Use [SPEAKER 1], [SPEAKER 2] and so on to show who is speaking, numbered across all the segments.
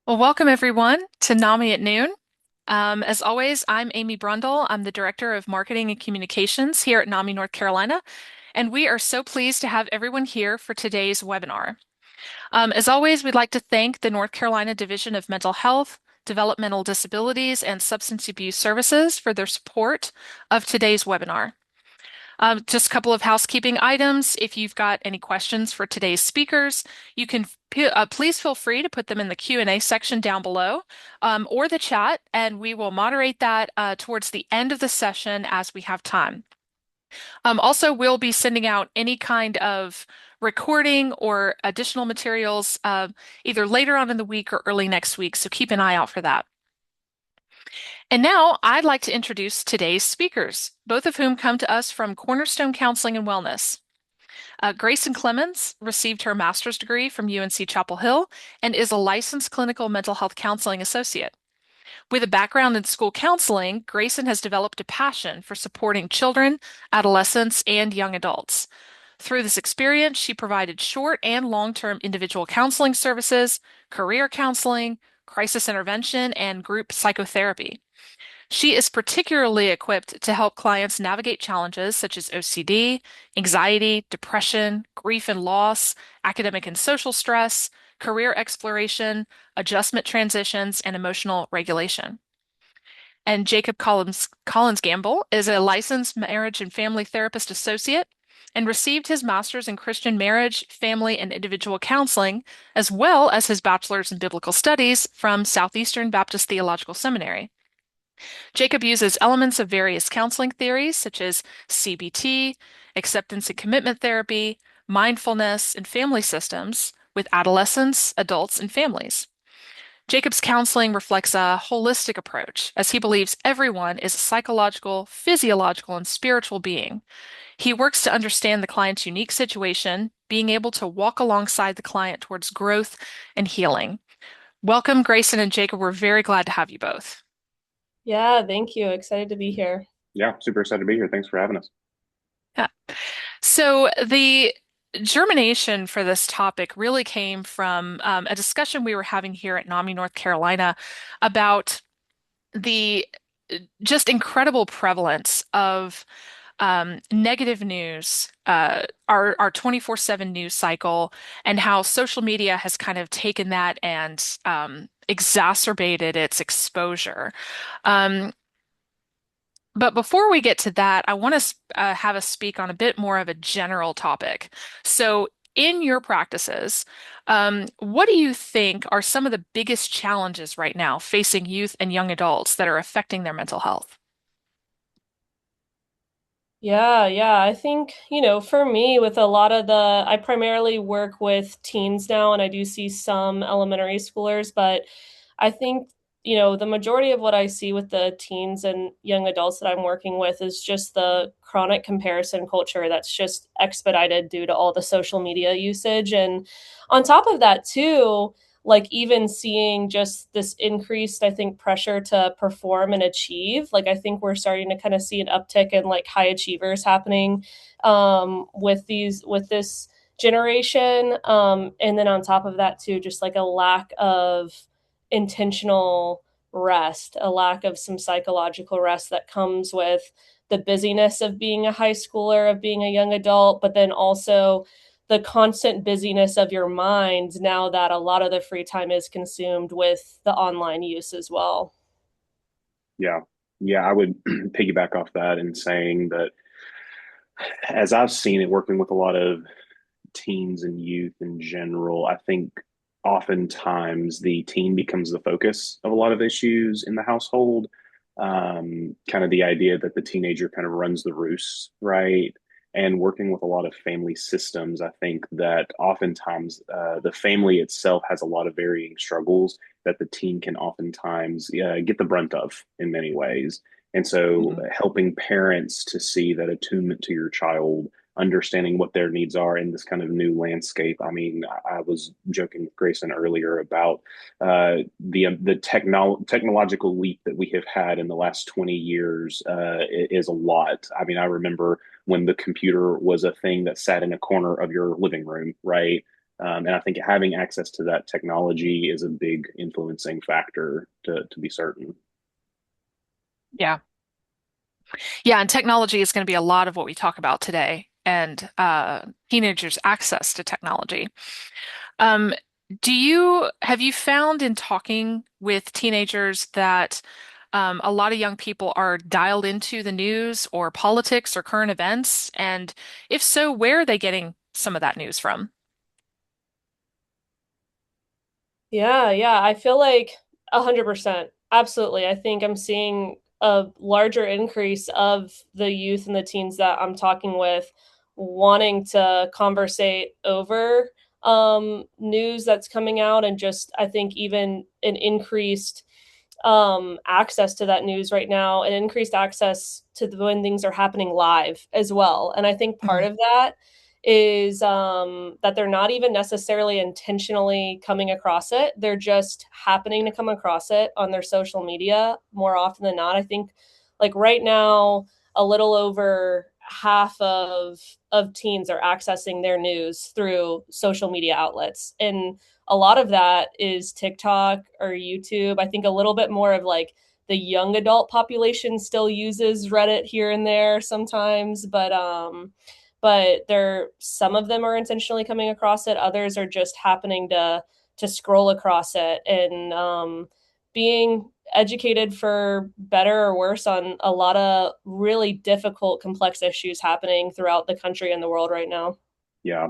[SPEAKER 1] Well, welcome everyone to NAMI at noon. As always, I'm Amy Brundle. I'm the Director of Marketing and Communications here at NAMI North Carolina, and we are so pleased to have everyone here for today's webinar. As always, we'd like to thank the North Carolina Division of Mental Health, Developmental Disabilities, and Substance Abuse Services for their support of today's webinar. Just a couple of housekeeping items. If you've got any questions for today's speakers, you can please feel free to put them in the Q&A section down below or the chat, and we will moderate that towards the end of the session as we have time. Also, we'll be sending out any kind of recording or additional materials either later on in the week or early next week, so keep an eye out for that. And now I'd like to introduce today's speakers, both of whom come to us from Cornerstone Counseling and Wellness. Grayson Clemens received her master's degree from UNC Chapel Hill and is a licensed clinical mental health counseling associate. With a background in school counseling, Grayson has developed a passion for supporting children, adolescents, and young adults. Through this experience, she provided short and long-term individual counseling services, career counseling, crisis intervention, and group psychotherapy. She is particularly equipped to help clients navigate challenges such as OCD, anxiety, depression, grief and loss, academic and social stress, career exploration, adjustment transitions, and emotional regulation. And Jacob Collins Gamble is a licensed marriage and family therapist associate and received his master's in Christian marriage, family, and individual counseling, as well as his bachelor's in biblical studies from Southeastern Baptist Theological Seminary. Jacob uses elements of various counseling theories such as CBT, acceptance and commitment therapy, mindfulness, and family systems with adolescents, adults, and families. Jacob's counseling reflects a holistic approach, as he believes everyone is a psychological, physiological, and spiritual being. He works to understand the client's unique situation, being able to walk alongside the client towards growth and healing. Welcome, Grayson and Jacob. We're very glad to have you both.
[SPEAKER 2] Yeah, thank you. Excited to be here.
[SPEAKER 3] Yeah, super excited to be here. Thanks for having us.
[SPEAKER 1] Yeah. So the germination for this topic really came from a discussion we were having here at NAMI North Carolina about the just incredible prevalence of negative news, our 24/7 news cycle, and how social media has kind of taken that and exacerbated its exposure. Um, but before we get to that, I want to have us speak on a bit more of a general topic. So, in your practices, what do you think are some of the biggest challenges right now facing youth and young adults that are affecting their mental health?
[SPEAKER 2] Yeah. I think, for me, with a lot of I primarily work with teens now, and I do see some elementary schoolers, but I think, the majority of what I see with the teens and young adults that I'm working with is just the chronic comparison culture that's just expedited due to all the social media usage. And on top of that, too, like even seeing just this increased, I think, pressure to perform and achieve. Like I think we're starting to kind of see an uptick in like high achievers happening with this generation. And then on top of that too, just like a lack of intentional rest, a lack of some psychological rest that comes with the busyness of being a high schooler, of being a young adult, but then also the constant busyness of your mind now that a lot of the free time is consumed with the online use as well.
[SPEAKER 3] Yeah. Yeah, I would piggyback off that and saying that as I've seen it working with a lot of teens and youth in general, I think oftentimes the teen becomes the focus of a lot of issues in the household. Kind of the idea that the teenager kind of runs the roost, right? And working with a lot of family systems, I think that oftentimes the family itself has a lot of varying struggles that the teen can oftentimes get the brunt of in many ways. And so,
[SPEAKER 2] Mhm.
[SPEAKER 3] helping parents to see that attunement to your child, understanding what their needs are in this kind of new landscape. I mean, I was joking with Grayson earlier about the technological leap that we have had in the last 20 years is a lot. I mean, I remember when the computer was a thing that sat in a corner of your living room, right? And I think having access to that technology is a big influencing factor to be certain.
[SPEAKER 1] Yeah. Yeah, and technology is going to be a lot of what we talk about today, and teenagers' access to technology. Um, have you found in talking with teenagers that a lot of young people are dialed into the news or politics or current events? And if so, where are they getting some of that news from?
[SPEAKER 2] Yeah, yeah. I feel like 100%. Absolutely. I think I'm seeing a larger increase of the youth and the teens that I'm talking with wanting to conversate over news that's coming out, and just I think even an increased access to that news right now, and increased access to when things are happening live as well. And I think part
[SPEAKER 1] Mhm.
[SPEAKER 2] of that is that they're not even necessarily intentionally coming across it. They're just happening to come across it on their social media more often than not. I think, like right now, a little over half of teens are accessing their news through social media outlets, and a lot of that is TikTok or YouTube. I think a little bit more of like the young adult population still uses Reddit here and there sometimes, but there some of them are intentionally coming across it. Others are just happening to scroll across it, and being educated for better or worse on a lot of really difficult, complex issues happening throughout the country and the world right now.
[SPEAKER 3] Yeah.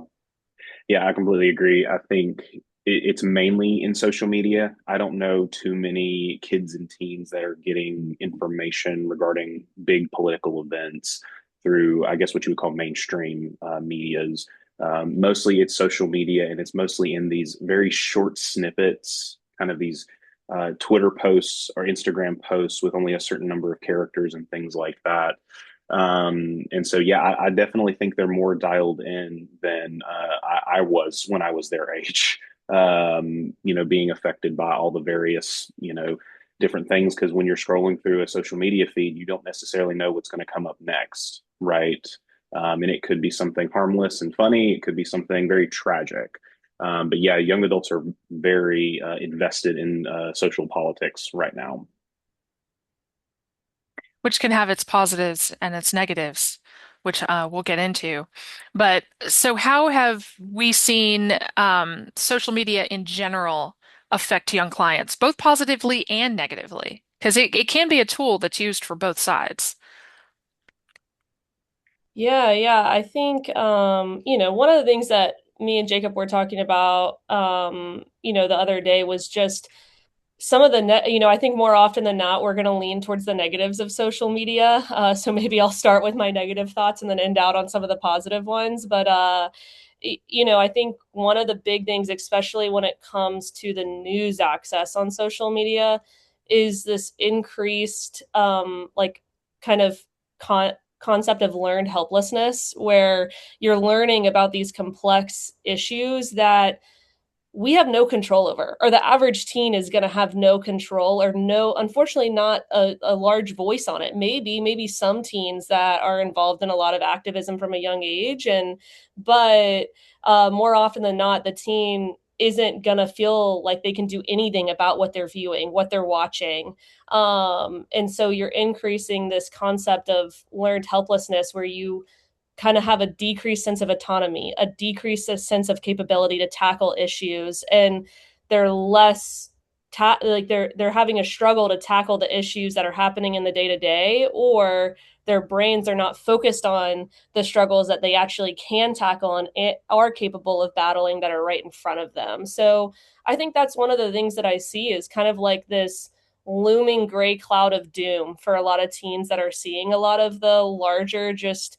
[SPEAKER 3] Yeah, I completely agree. I think it's mainly in social media. I don't know too many kids and teens that are getting information regarding big political events through, I guess, what you would call mainstream medias. Mostly it's social media, and it's mostly in these very short snippets, kind of these Twitter posts or Instagram posts with only a certain number of characters and things like that. And so, yeah, I definitely think they're more dialed in than I was when I was their age. Being affected by all the various, different things. Because when you're scrolling through a social media feed, you don't necessarily know what's going to come up next, right? And it could be something harmless and funny. It could be something very tragic. But yeah, young adults are very invested in social politics right now.
[SPEAKER 1] Which can have its positives and its negatives, which we'll get into. But so, how have we seen social media in general affect young clients, both positively and negatively? Because it can be a tool that's used for both sides.
[SPEAKER 2] Yeah, yeah. I think one of the things that me and Jacob were talking about the other day was just some of the I think more often than not we're going to lean towards the negatives of social media. So maybe I'll start with my negative thoughts and then end out on some of the positive ones. But I think one of the big things, especially when it comes to the news access on social media, is this increased like kind of concept of learned helplessness, where you're learning about these complex issues that we have no control over, or the average teen is going to have no control, or no, unfortunately, not a large voice on it. Maybe some teens that are involved in a lot of activism from a young age, but more often than not, the teen isn't going to feel like they can do anything about what they're viewing, what they're watching. And so you're increasing this concept of learned helplessness, where you kind of have a decreased sense of autonomy, a decreased sense of capability to tackle issues, and they're less like they're having a struggle to tackle the issues that are happening in the day to day, or their brains are not focused on the struggles that they actually can tackle and are capable of battling, that are right in front of them. So I think that's one of the things that I see is kind of like this looming gray cloud of doom for a lot of teens that are seeing a lot of the larger, just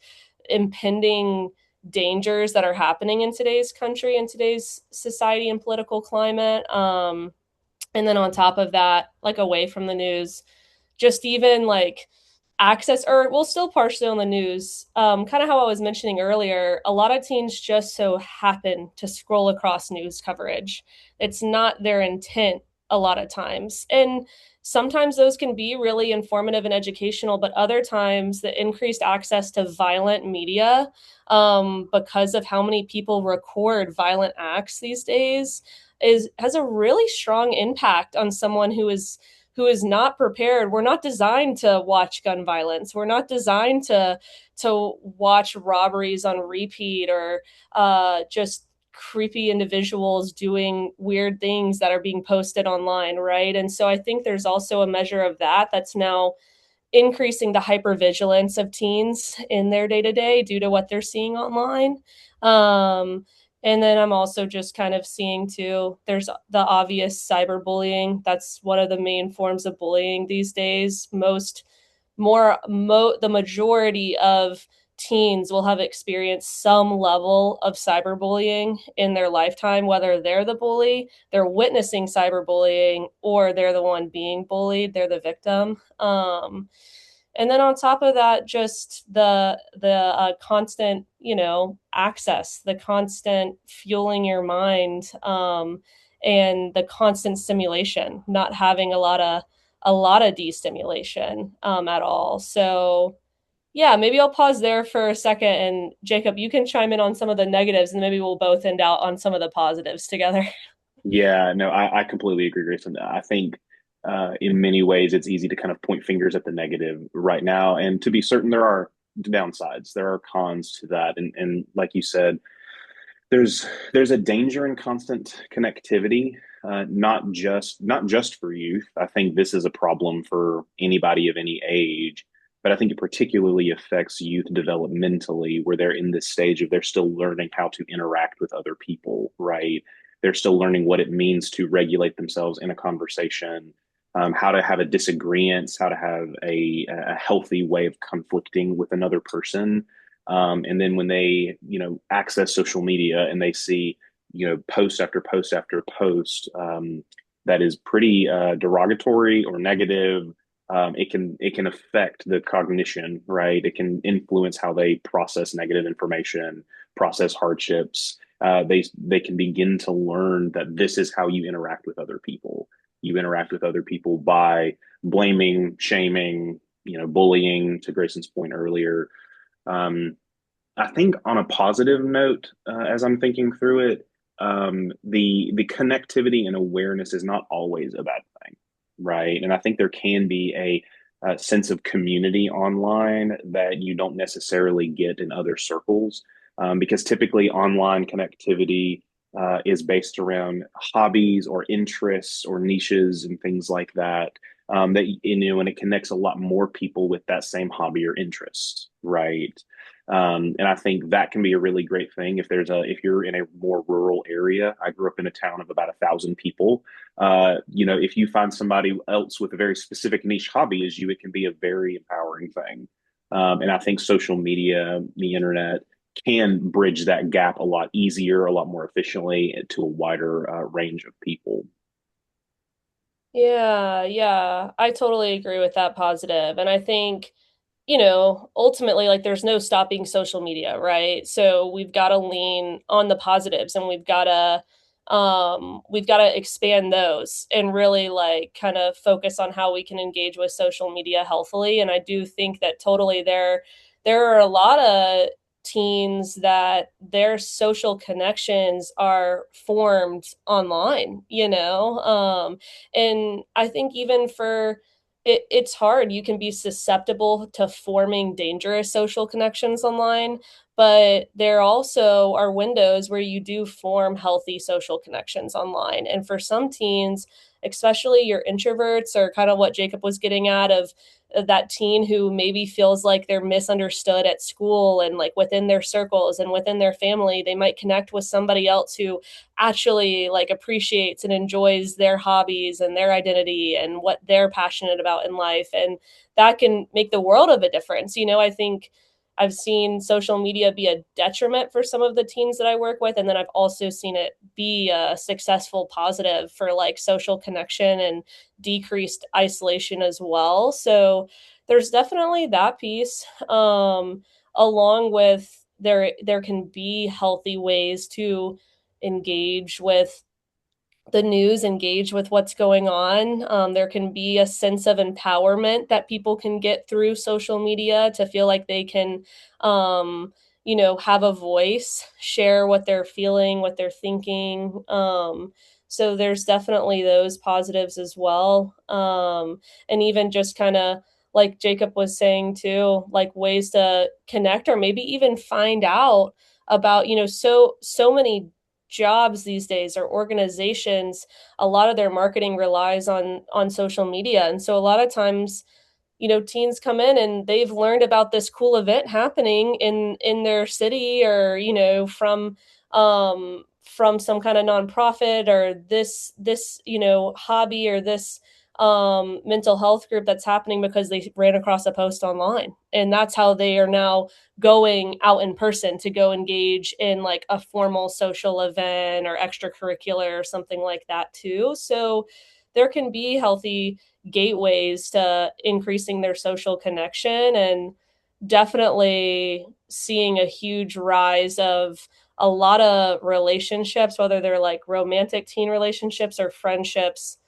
[SPEAKER 2] impending dangers that are happening in today's country and today's society and political climate. And then on top of that, like away from the news, just even like access, or well, still partially on the news, kind of how I was mentioning earlier, a lot of teens just so happen to scroll across news coverage. It's not their intent a lot of times. And sometimes those can be really informative and educational, but other times the increased access to violent media, because of how many people record violent acts these days, is has a really strong impact on someone who is not prepared. We're not designed to watch gun violence. We're not designed to watch robberies on repeat, or just creepy individuals doing weird things that are being posted online, right? And so I think there's also a measure of that that's now increasing the hypervigilance of teens in their day to day due to what they're seeing online. And then I'm also just kind of seeing too, there's the obvious cyberbullying. That's one of the main forms of bullying these days. The majority of teens will have experienced some level of cyberbullying in their lifetime, whether they're the bully, they're witnessing cyberbullying, or they're the one being bullied, they're the victim. And then on top of that, just the constant, access, the constant fueling your mind, and the constant stimulation, not having a lot of destimulation, at all. So yeah, maybe I'll pause there for a second, and Jacob, you can chime in on some of the negatives, and maybe we'll both end out on some of the positives together.
[SPEAKER 3] Yeah, no, I completely agree, Grayson. I think in many ways it's easy to kind of point fingers at the negative right now. And to be certain, there are downsides, there are cons to that. And like you said, there's a danger in constant connectivity, not just for youth. I think this is a problem for anybody of any age, but I think it particularly affects youth developmentally, where they're in this stage of they're still learning how to interact with other people, right? They're still learning what it means to regulate themselves in a conversation, how to have a disagreement, how to have a healthy way of conflicting with another person. And then when they, access social media and they see, post after post after post, that is pretty derogatory or negative, it can affect the cognition, right? It can influence how they process negative information, process hardships. They can begin to learn that this is how you interact with other people. You interact with other people by blaming, shaming, bullying. To Grayson's point earlier, um, I think on a positive note, as I'm thinking through it, the connectivity and awareness is not always a bad thing, right? And I think there can be a sense of community online that you don't necessarily get in other circles, because typically online connectivity is based around hobbies or interests or niches and things like that. And it connects a lot more people with that same hobby or interest, right? And I think that can be a really great thing if you're in a more rural area. I grew up in a town of about 1,000 people. If you find somebody else with a very specific niche hobby as you, it can be a very empowering thing. And I think social media, the internet, can bridge that gap a lot easier, a lot more efficiently to a wider range of people.
[SPEAKER 2] Yeah, yeah, I totally agree with that positive. And I think, ultimately, like, there's no stopping social media, right? So we've got to lean on the positives, and we've got to expand those and really like kind of focus on how we can engage with social media healthily. And I do think that totally there are a lot of teens that their social connections are formed online, and I think even for it's hard. You can be susceptible to forming dangerous social connections online, but there also are windows where you do form healthy social connections online. And for some teens, especially your introverts, or kind of what Jacob was getting at, of that teen who maybe feels like they're misunderstood at school and like within their circles and within their family, they might connect with somebody else who actually like appreciates and enjoys their hobbies and their identity and what they're passionate about in life. And that can make the world of a difference. I think I've seen social media be a detriment for some of the teens that I work with. And then I've also seen it be a successful positive for like social connection and decreased isolation as well. So there's definitely that piece. Along with there can be healthy ways to engage with the news, engage with what's going on. There can be a sense of empowerment that people can get through social media to feel like they can, have a voice, share what they're feeling, what they're thinking. So there's definitely those positives as well. And even just kind of like Jacob was saying too, like ways to connect or maybe even find out about, so many jobs these days or organizations, a lot of their marketing relies on social media. And so a lot of times, teens come in and they've learned about this cool event happening in their city, or from some kind of nonprofit, or this hobby, or this mental health group that's happening because they ran across a post online, and that's how they are now going out in person to go engage in like a formal social event or extracurricular or something like that too. So there can be healthy gateways to increasing their social connection, and definitely seeing a huge rise of a lot of relationships, whether they're like romantic teen relationships or friendships,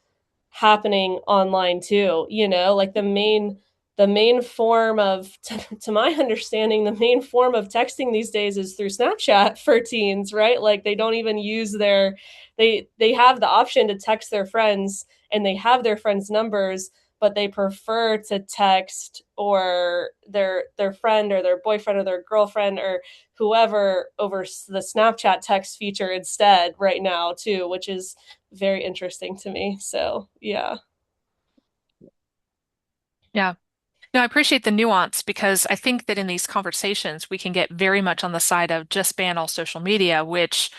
[SPEAKER 2] happening online too. Like the main form of to my understanding, the main form of texting these days is through Snapchat for teens, right? Like they don't even use they have the option to text their friends, and they have their friends numbers, but they prefer to text or their friend or their boyfriend or their girlfriend or whoever over the Snapchat text feature instead right now too, which is very interesting to me. So, yeah.
[SPEAKER 1] Yeah. No, I appreciate the nuance because I think that in these conversations, we can get very much on the side of just ban all social media, which,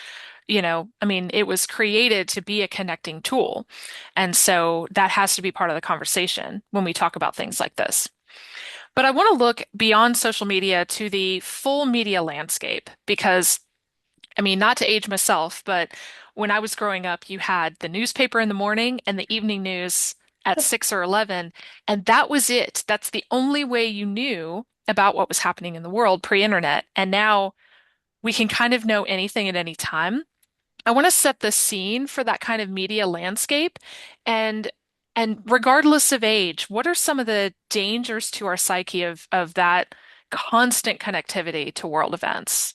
[SPEAKER 1] I mean, it was created to be a connecting tool. And so that has to be part of the conversation when we talk about things like this. But I want to look beyond social media to the full media landscape because I mean, not to age myself, but when I was growing up, you had the newspaper in the morning and the evening news at 6 or 11, and that was it. That's the only way you knew about what was happening in the world pre-internet. And now we can kind of know anything at any time. I want to set the scene for that kind of media landscape and regardless of age, what are some of the dangers to our psyche of that constant connectivity to world events?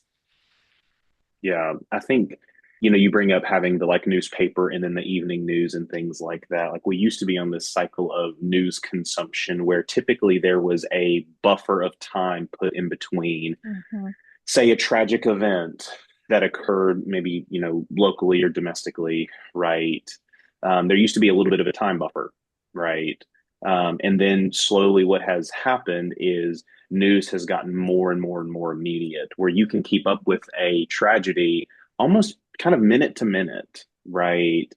[SPEAKER 3] Yeah, I think, you bring up having the like newspaper and then the evening news and things like that. Like we used to be on this cycle of news consumption where typically there was a buffer of time put in between,
[SPEAKER 1] Mhm.
[SPEAKER 3] say, a tragic event that occurred maybe, locally or domestically, right? There used to be a little bit of a time buffer, right? And then slowly what has happened is news has gotten more and more and more immediate, where you can keep up with a tragedy almost kind of minute to minute, right?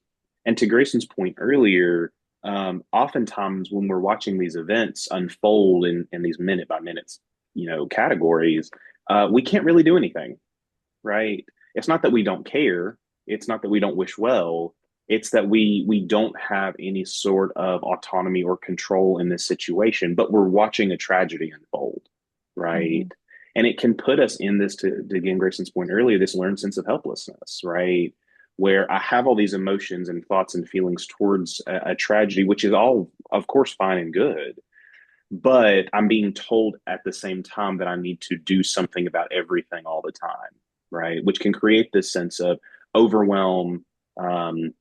[SPEAKER 3] And to Grayson's point earlier, oftentimes when we're watching these events unfold in these minute by minutes, categories, we can't really do anything, right? It's not that we don't care. It's not that we don't wish well. It's that we don't have any sort of autonomy or control in this situation, but we're watching a tragedy unfold, right?
[SPEAKER 1] Mhm.
[SPEAKER 3] And it can put us in this, to again Grayson's point earlier, this learned sense of helplessness, right? Where I have all these emotions and thoughts and feelings towards a tragedy, which is all, of course, fine and good, but I'm being told at the same time that I need to do something about everything all the time, right? Which can create this sense of overwhelm. Um,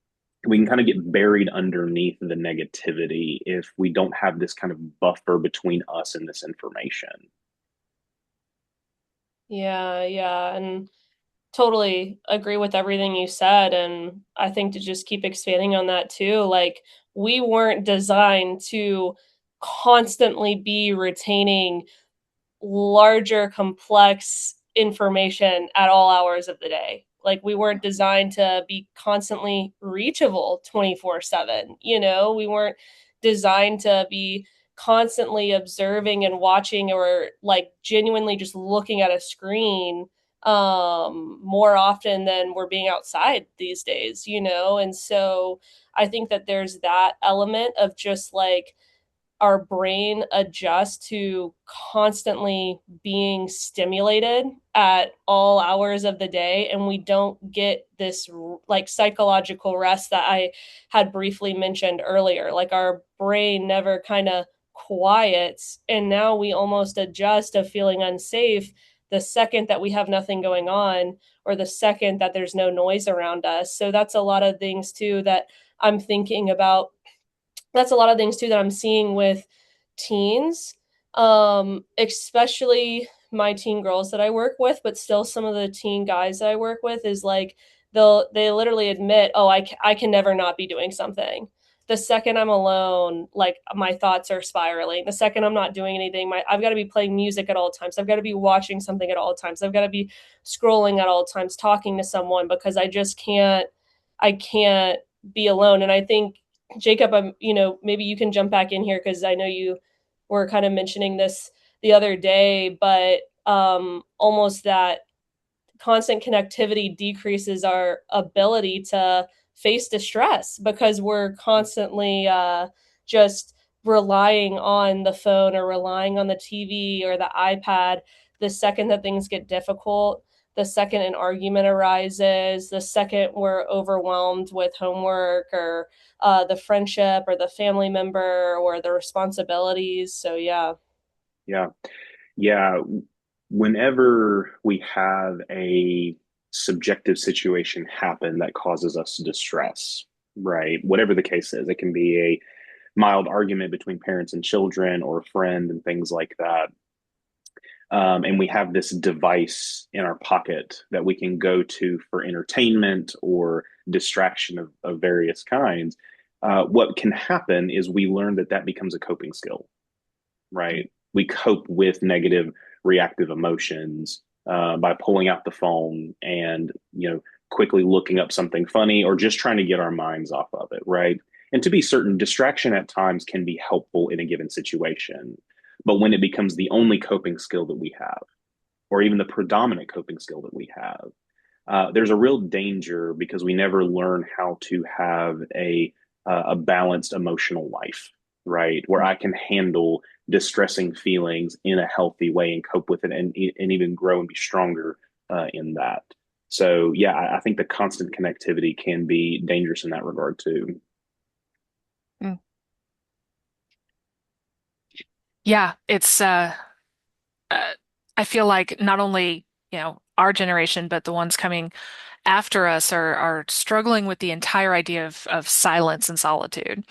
[SPEAKER 3] we can kind of get buried underneath the negativity if we don't have this kind of buffer between us and this information.
[SPEAKER 2] Yeah, yeah. And totally agree with everything you said. And I think to just keep expanding on that too, like we weren't designed to constantly be retaining larger, complex information at all hours of the day. Like we weren't designed to be constantly reachable 24/7. We weren't designed to be constantly observing and watching, or like genuinely just looking at a screen more often than we're being outside these days. And so I think that there's that element of just like our brain adjusts to constantly being stimulated at all hours of the day, and we don't get this like psychological rest that I had briefly mentioned earlier. Like our brain never kind of quiets, and now we almost adjust to feeling unsafe the second that we have nothing going on, or the second that there's no noise around us. So that's a lot of things too that I'm thinking about. That's a lot of things too that I'm seeing with teens, especially my teen girls that I work with, but still some of the teen guys that I work with is like they literally admit, oh, I can never not be doing something. The second I'm alone, like my thoughts are spiraling. The second I'm not doing anything, I've got to be playing music at all times. I've got to be watching something at all times. I've got to be scrolling at all times, talking to someone because I can't be alone. And I think Jacob, maybe you can jump back in here because I know you were kind of mentioning this the other day, but almost that constant connectivity decreases our ability to face distress because we're constantly just relying on the phone or relying on the TV or the iPad. The second that things get difficult, the second an argument arises, the second we're overwhelmed with homework or the friendship or the family member or the responsibilities. So, yeah.
[SPEAKER 3] Yeah. Yeah. Whenever we have a subjective situation happen that causes us distress, right? Whatever the case is, it can be a mild argument between parents and children or a friend and things like that. And we have this device in our pocket that we can go to for entertainment or distraction of various kinds. What can happen is we learn that that becomes a coping skill, right? We cope with negative reactive emotions by pulling out the phone and, quickly looking up something funny or just trying to get our minds off of it, right? And to be certain, distraction at times can be helpful in a given situation. But when it becomes the only coping skill that we have, or even the predominant coping skill that we have, there's a real danger because we never learn how to have a balanced emotional life, right? Where I can handle distressing feelings in a healthy way and cope with it and even grow and be stronger in that. So, yeah, I think the constant connectivity can be dangerous in that regard too.
[SPEAKER 1] Mm. Yeah, it's uh, I feel like not only, our generation, but the ones coming after us are struggling with the entire idea of silence and solitude.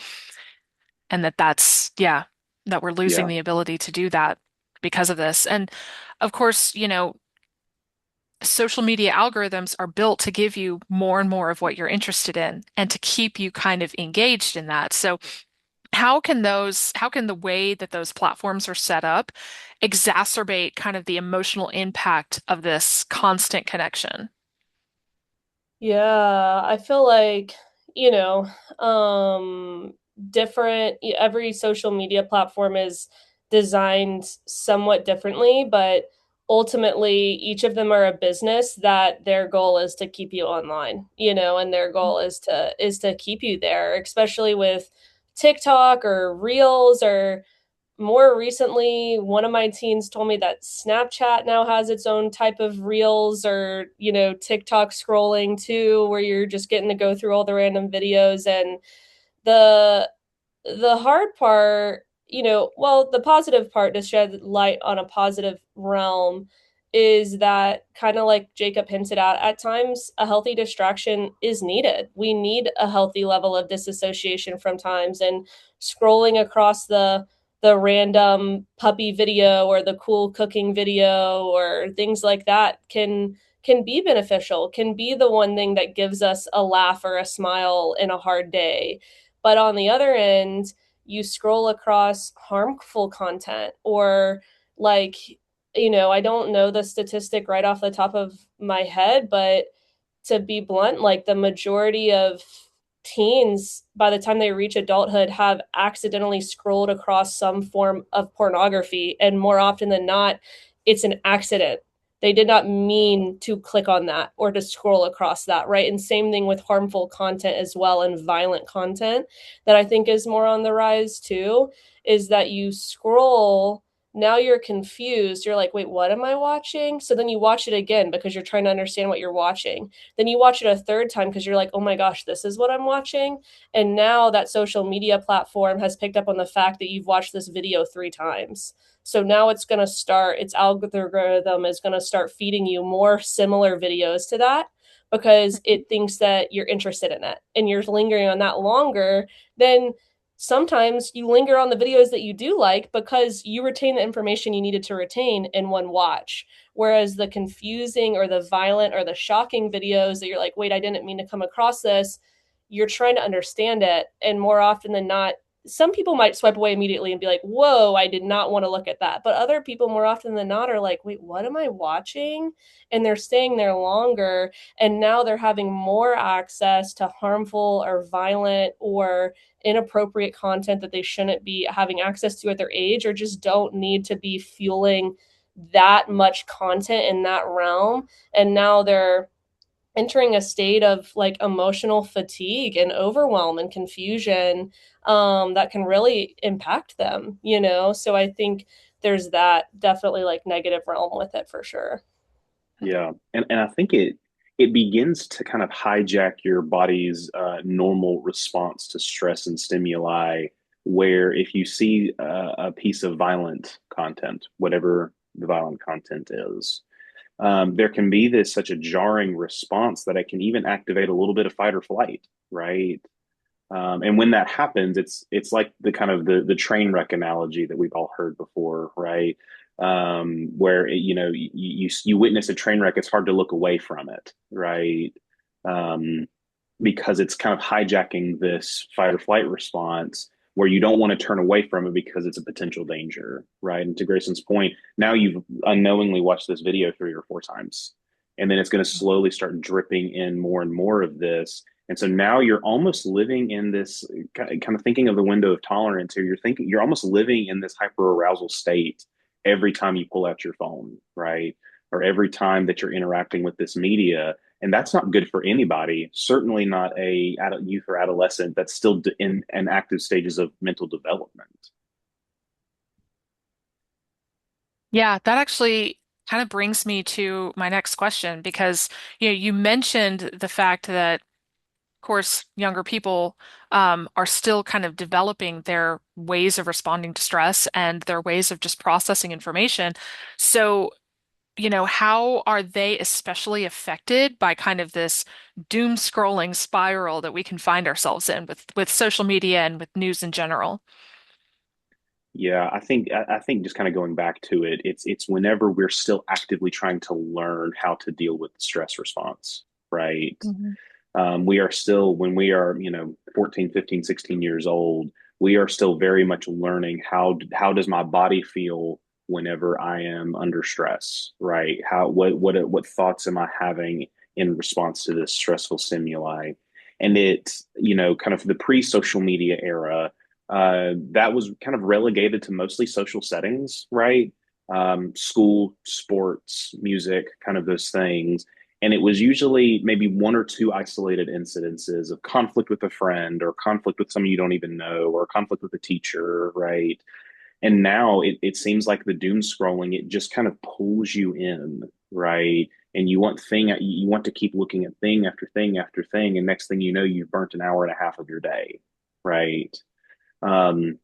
[SPEAKER 1] And yeah, that we're losing
[SPEAKER 3] Yeah,
[SPEAKER 1] the ability to do that because of this. And of course, social media algorithms are built to give you more and more of what you're interested in and to keep you kind of engaged in that. So how can the way that those platforms are set up exacerbate kind of the emotional impact of this constant connection?
[SPEAKER 2] Yeah, I feel like, you know, um, every social media platform is designed somewhat differently, but ultimately each of them are a business that their goal is to keep you online, and their goal is to keep you there, especially with TikTok or Reels or more recently, one of my teens told me that Snapchat now has its own type of reels or, TikTok scrolling too, where you're just getting to go through all the random videos. And the the hard part, well, the positive part to shed light on a positive realm is that kind of like Jacob hinted at times, a healthy distraction is needed. We need a healthy level of disassociation from times, and scrolling across the random puppy video or the cool cooking video or things like that can be beneficial, can be the one thing that gives us a laugh or a smile in a hard day. But on the other end, you scroll across harmful content or like, I don't know the statistic right off the top of my head, but to be blunt, like the majority of teens by the time they reach adulthood have accidentally scrolled across some form of pornography, and more often than not it's an accident. They did not mean to click on that or to scroll across that, right? And same thing with harmful content as well, and violent content that I think is more on the rise too, is that you scroll, now you're confused. You're like, wait, what am I watching? So then you watch it again because you're trying to understand what you're watching. Then you watch it a third time because you're like, oh my gosh, this is what I'm watching. And now that social media platform has picked up on the fact that you've watched this video 3 times. So now it's going to start, its algorithm is going to start feeding you more similar videos to that because it thinks that you're interested in it and you're lingering on that longer. Then sometimes you linger on the videos that you do like because you retain the information you needed to retain in one watch. Whereas the confusing or the violent or the shocking videos that you're like, wait, I didn't mean to come across this, you're trying to understand it. And more often than not, some people might swipe away immediately and be like, whoa, I did not want to look at that. But other people, more often than not, are like, wait, what am I watching? And they're staying there longer. And now they're having more access to harmful or violent or inappropriate content that they shouldn't be having access to at their age, or just don't need to be fueling that much content in that realm. And now they're entering a state of like emotional fatigue and overwhelm and confusion, that can really impact them, you know? So I think there's that definitely like negative realm with it for sure.
[SPEAKER 3] Yeah, and I think it begins to kind of hijack your body's normal response to stress and stimuli. Where if you see a piece of violent content, whatever the violent content is, there can be this such a jarring response that it can even activate a little bit of fight or flight, right? And when that happens, it's like the kind of the train wreck analogy that we've all heard before, right? Where you witness a train wreck, it's hard to look away from it, right? Um, because it's kind of hijacking this fight or flight response where you don't want to turn away from it because it's a potential danger, right? And to Grayson's point, now you've unknowingly watched this video 3 or 4 times, and then it's going to slowly start dripping in more and more of this. And so now you're almost living in this kind of thinking of the window of tolerance here. You're almost living in this hyper arousal state every time you pull out your phone, right? Or every time that you're interacting with this media. And that's not good for anybody, certainly not a youth or adolescent that's still in active stages of mental development.
[SPEAKER 1] Yeah, that actually kind of brings me to my next question because you mentioned the fact that, of course, younger people are still kind of developing their ways of responding to stress and their ways of just processing information. So, how are they especially affected by kind of this doom scrolling spiral that we can find ourselves in with social media and with news in general?
[SPEAKER 3] Yeah, I think just kind of going back to it, it's whenever we're still actively trying to learn how to deal with the stress response, right?
[SPEAKER 1] Hmm.
[SPEAKER 3] We are still, when we are, 14, 15, 16 years old, we are still very much learning how does my body feel whenever I am under stress, right? What thoughts am I having in response to this stressful stimuli? And kind of the pre-social media era, that was kind of relegated to mostly social settings, right? School, sports, music, kind of those things. And it was usually maybe 1 or 2 isolated incidences of conflict with a friend or conflict with someone you don't even know or conflict with a teacher, right? And now it seems like the doom scrolling, it just kind of pulls you in, right? And you want to keep looking at thing after thing after thing. And next thing you know, you've burnt an hour and a half of your day, right? Um,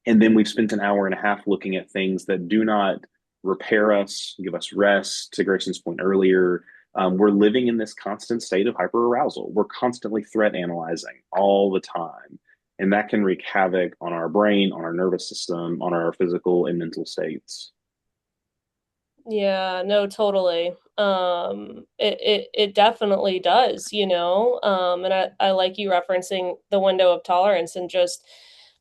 [SPEAKER 3] and then we've spent an hour and a half looking at things that do not repair us, give us rest. To Grayson's point earlier, we're living in this constant state of hyperarousal. We're constantly threat analyzing all the time. And that can wreak havoc on our brain, on our nervous system, on our physical and mental states.
[SPEAKER 2] Yeah, no, totally. It definitely does, you know. And I like you referencing the window of tolerance and just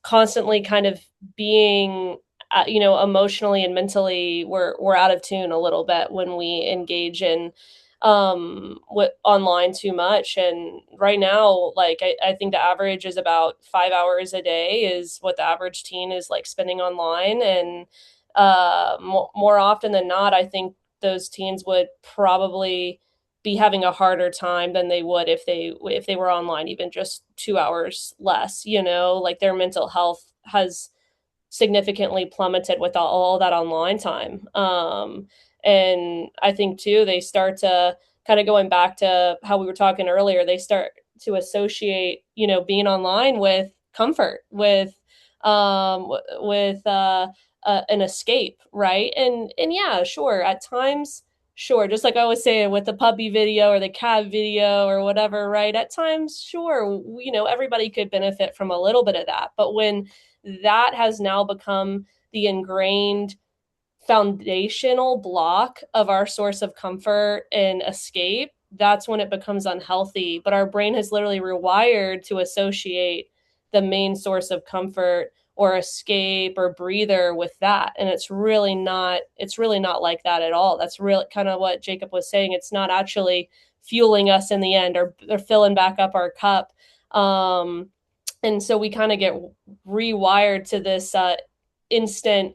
[SPEAKER 2] constantly kind of being, emotionally and mentally we're out of tune a little bit when we engage in what online too much. And right now, like I think the average is about 5 hours a day is what the average teen is like spending online. And more often than not, I think those teens would probably be having a harder time than they would if they were online even just 2 hours less, you know, like their mental health has significantly plummeted with all that online time. And I think too, they start to kind of going back to how we were talking earlier, they start to associate, you know, being online with comfort, with an escape, right? And yeah, sure, at times, sure, just like I was saying with the puppy video or the cat video or whatever, right? At times, sure, you know, everybody could benefit from a little bit of that, but when that has now become the ingrained foundational block of our source of comfort and escape, that's when it becomes unhealthy. But our brain has literally rewired to associate the main source of comfort or escape or breather with that. And it's really not like that at all. That's really kind of what Jacob was saying. It's not actually fueling us in the end or filling back up our cup. And so we kind of get rewired to this instant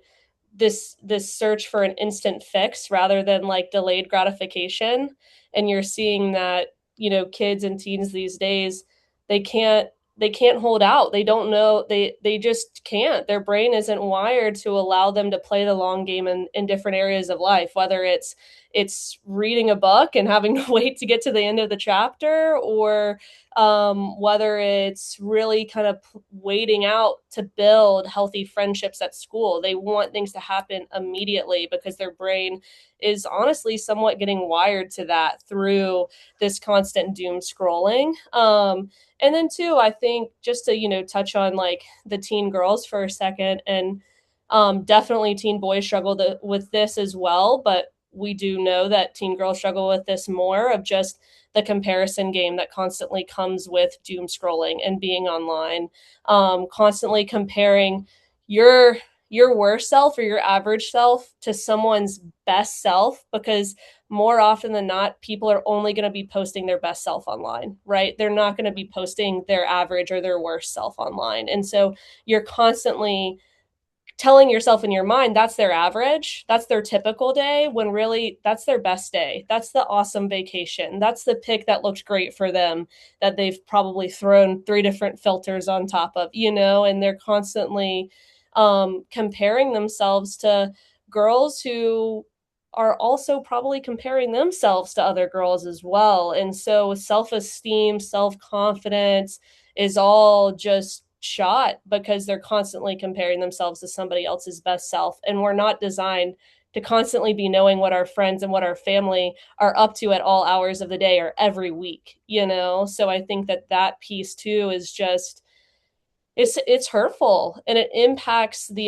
[SPEAKER 2] this search for an instant fix rather than like delayed gratification. And you're seeing that, you know, kids and teens these days, they can't they can't hold out. They don't know, they just can't. Their brain isn't wired to allow them to play the long game in different areas of life, whether it's reading a book and having to wait to get to the end of the chapter, or whether it's really kind of waiting out to build healthy friendships at school. They want things to happen immediately because their brain is honestly somewhat getting wired to that through this constant doom scrolling. And then too, I think just to, you know, touch on like the teen girls for a second, and definitely teen boys struggle with this as well, but we do know that teen girls struggle with this more, of just the comparison game that constantly comes with doom scrolling and being online, constantly comparing your your worst self or your average self to someone's best self, because more often than not, people are only going to be posting their best self online, right? They're not going to be posting their average or their worst self online. And so you're constantly telling yourself in your mind that's their average, that's their typical day, when really that's their best day. That's the awesome vacation. That's the pic that looked great for them, that they've probably thrown three different filters on top of, you know, and they're constantly comparing themselves to girls who are also probably comparing themselves to other girls as well. And so self-esteem, self-confidence is all just shot because they're constantly comparing themselves to somebody else's best self. And we're not designed to constantly be knowing what our friends and what our family are up to at all hours of the day or every week, you know? So I think that that piece too is just, it's hurtful, and it impacts the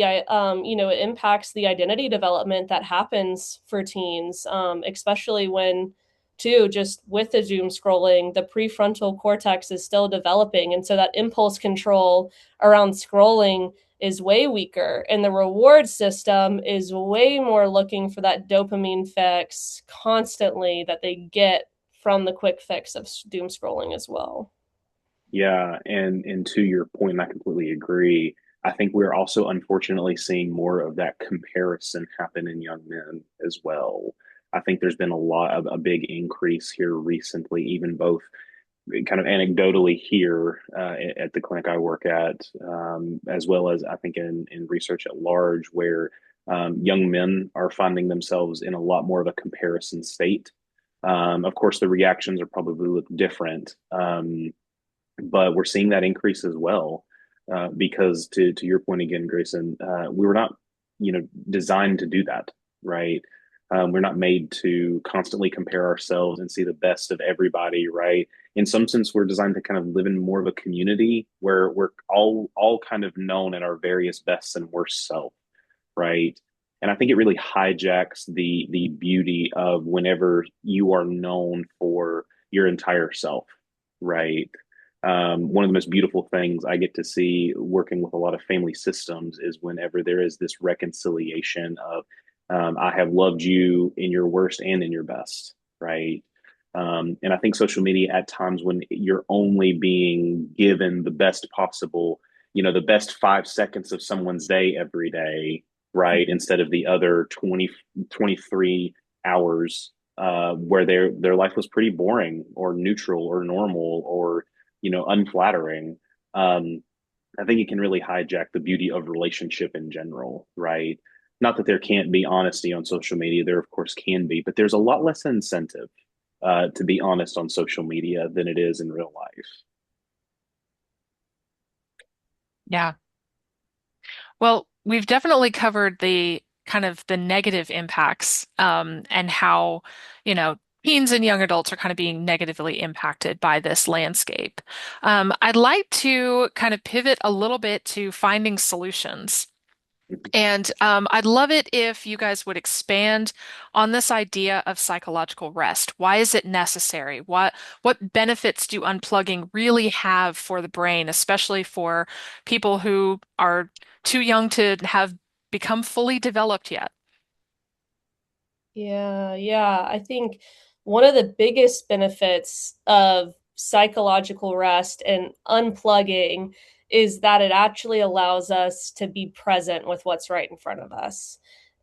[SPEAKER 2] you know, it impacts the identity development that happens for teens, especially when too, just with the doom scrolling, the prefrontal cortex is still developing, and so that impulse control around scrolling is way weaker, and the reward system is way more looking for that dopamine fix constantly that they get from the quick fix of doom scrolling as well.
[SPEAKER 3] Yeah, and to your point, I completely agree. I think we're also unfortunately seeing more of that comparison happen in young men as well. I think there's been a big increase here recently, even both kind of anecdotally here at the clinic I work at, as well as I think in research at large, where young men are finding themselves in a lot more of a comparison state. Of course, the reactions are probably look different, but we're seeing that increase as well. Because to your point again, Grayson, we were not, designed to do that, right? We're not made to constantly compare ourselves and see the best of everybody, right? In some sense, we're designed to kind of live in more of a community where we're all kind of known at our various bests and worst self, right? And I think it really hijacks the beauty of whenever you are known for your entire self, right? One of the most beautiful things I get to see working with a lot of family systems is whenever there is this reconciliation of, I have loved you in your worst and in your best, right? And I think social media at times when you're only being given the best possible, the best 5 seconds of someone's day every day, right? Instead of the other 20, 23 hours where their life was pretty boring or neutral or normal or unflattering. Um, I think it can really hijack the beauty of relationship in general, right? Not that there can't be honesty on social media. There, of course, can be, but there's a lot less incentive to be honest on social media than it is in real life.
[SPEAKER 1] Yeah. Well, we've definitely covered the kind of the negative impacts, and how, teens and young adults are kind of being negatively impacted by this landscape. I'd like to kind of pivot a little bit to finding solutions. And I'd love it if you guys would expand on this idea of psychological rest. Why is it necessary? What benefits do unplugging really have for the brain, especially for people who are too young to have become fully developed yet?
[SPEAKER 2] Yeah. I think one of the biggest benefits of psychological rest and unplugging is that it actually allows us to be present with what's right in front of us.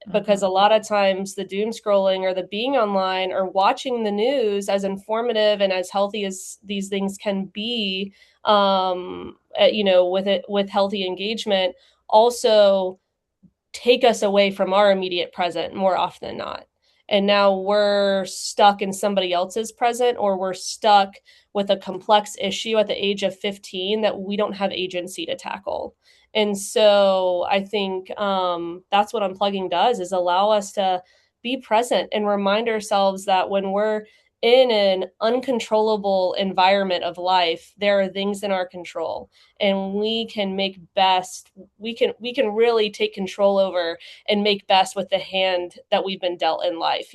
[SPEAKER 2] Because
[SPEAKER 1] Hmm.
[SPEAKER 2] a lot of times the doom scrolling or the being online or watching the news, as informative and as healthy as these things can be, with healthy engagement, also take us away from our immediate present more often than not. And now we're stuck in somebody else's present, or we're stuck with a complex issue at the age of 15 that we don't have agency to tackle. And so I think that's what unplugging does, is allow us to be present and remind ourselves that when we're in an uncontrollable environment of life, there are things in our control, and we can really take control over and make best with the hand that we've been dealt in life.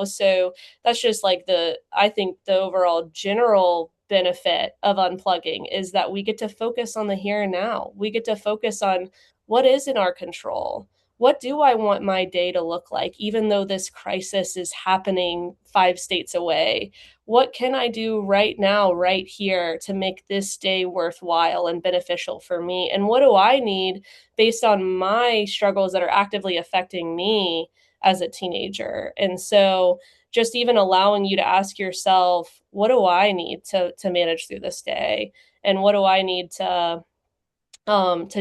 [SPEAKER 2] So that's just like I think the overall general benefit of unplugging is that we get to focus on the here and now. We get to focus on what is in our control. What do I want my day to look like, even though this crisis is happening 5 states away? What can I do right now, right here, to make this day worthwhile and beneficial for me? And what do I need based on my struggles that are actively affecting me as a teenager? And so just even allowing you to ask yourself, what do I need to manage through this day? And what do I need to